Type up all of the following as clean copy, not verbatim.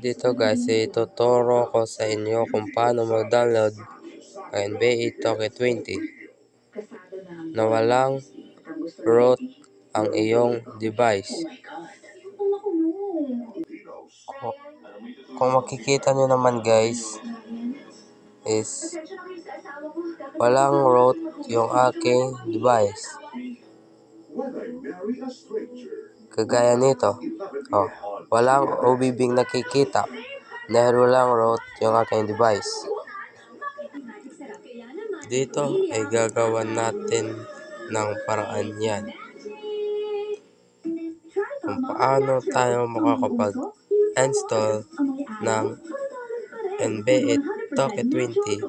Dito guys, ituturo ko sa inyo kung paano mag-download ng NBA 2K20 na walang root ang iyong device. Kung makikita nyo naman guys, is walang root yung aking device. Kagaya nito. Walang OBB nakikita dahil walang root yung aking device. Dito ay gagawan natin ng paraan yan. Kung paano tayo makakapag-install ng NBA 2K20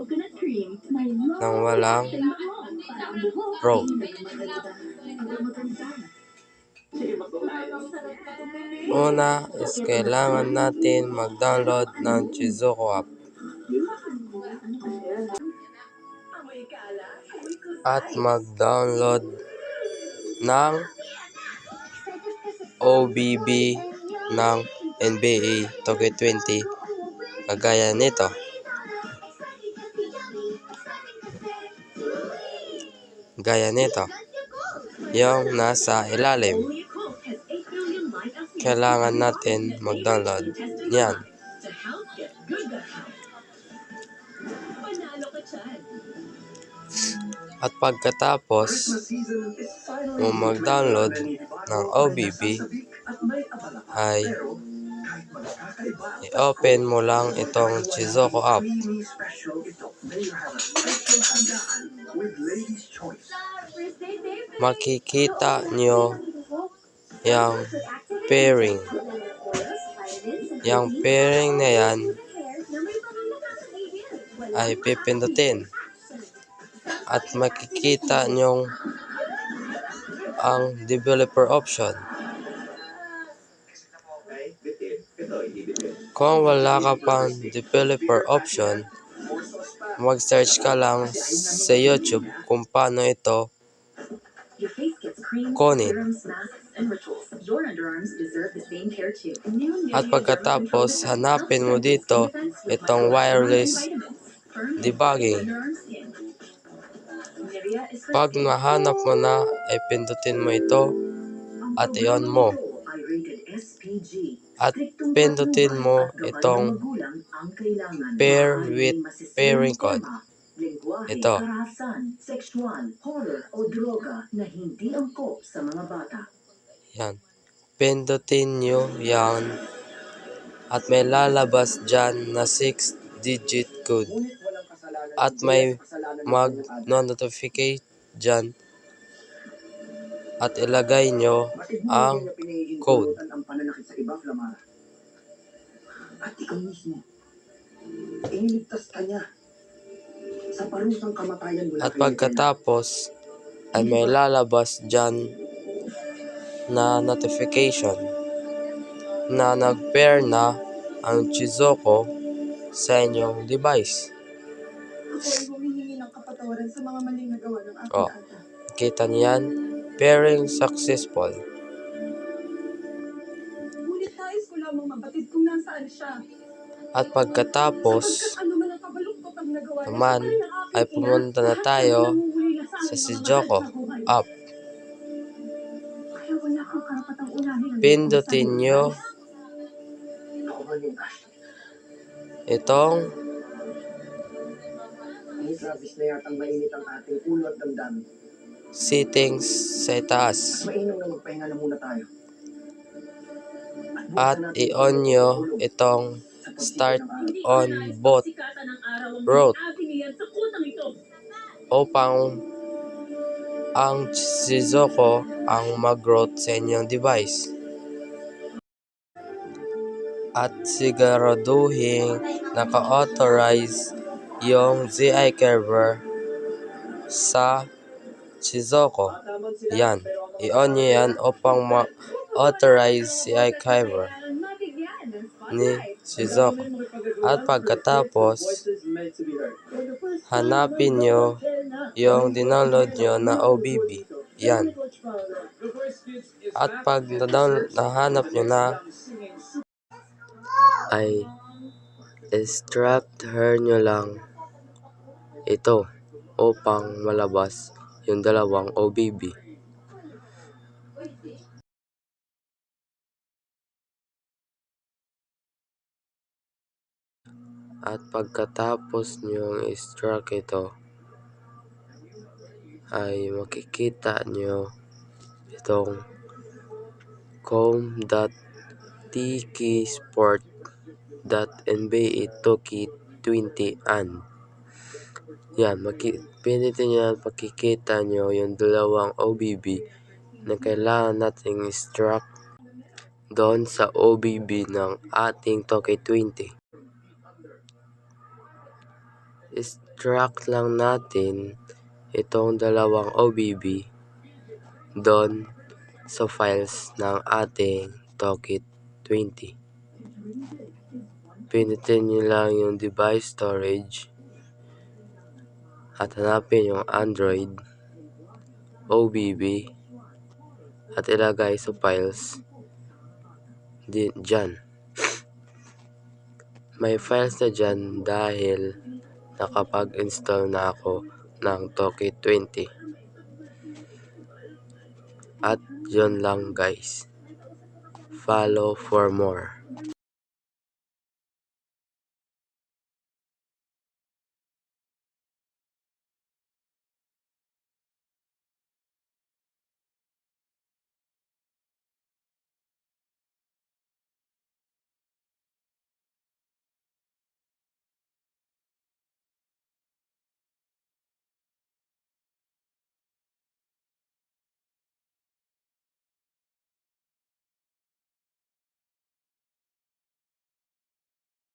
nang walang root. Una is kailangan natin mag-download ng Chizuko app. At mag-download ng OBB ng NBA 2K20 kagaya nito. Yung nasa ilalim. Kailangan natin mag-download yan. At pagkatapos mo mag-download ng OBB ay i-open mo lang itong Chizuko app. Makikita nyo yung pairing. Yung pairing na yan ay pipindutin. At makikita nyo ang developer option. Kung wala ka pang developer option, mag-search ka lang sa YouTube kung paano ito kunin. At pagkatapos, hanapin mo dito itong wireless debugging. Pag nahanap mo na, ay pindutin mo ito at i-on mo. At pindutin mo itong pair with pairing code. Ito. Yan. Pindutin nyo yan. At may lalabas dyan na 6-digit code. At may mag-notificate dyan. At ilagay nyo ang code. At ikaw mismo, iniligtas ka niya sa parusang kamatayan mula. At pagkatapos ay may lalabas dyan na notification na nag-pair na ang Chizuko sa inyong device. Kita niyan, pairing successful. At pagkatapos naman ay pumunta na tayo sa Chizuko app. Pindutin nyo itong settings sa itaas. At i-on nyo itong start on boot root upang ang Chizuko ang mag-root sa inyong device. At siguraduhin naka-authorize yung ZI Carver sa Chizuko. Yan. I-on nyo yan upang ma-authorize ZI Carver ni Chizuko. At pagkatapos, hanapin nyo yung dinownload nyo na OBB. Yan. At pag nahanap nyo na, ay extractor nyo lang ito upang malabas yung dalawang OBB. At pagkatapos nyong extract ito, ay makikita nyo itong com.tksport.nba2k20 yan, pinitin nyo yan, makikita nyo yung dalawang OBB na kailangan nating extract doon sa OBB ng ating Toki20. Extract lang natin itong dalawang OBB doon sa files ng ating Toki20. Pinitin nyo lang yung device storage at hanapin yung Android OBB at ilagay sa files dyan. May files na dyan dahil nakapag-install na ako ng Toki20. At yun lang guys. Follow for more.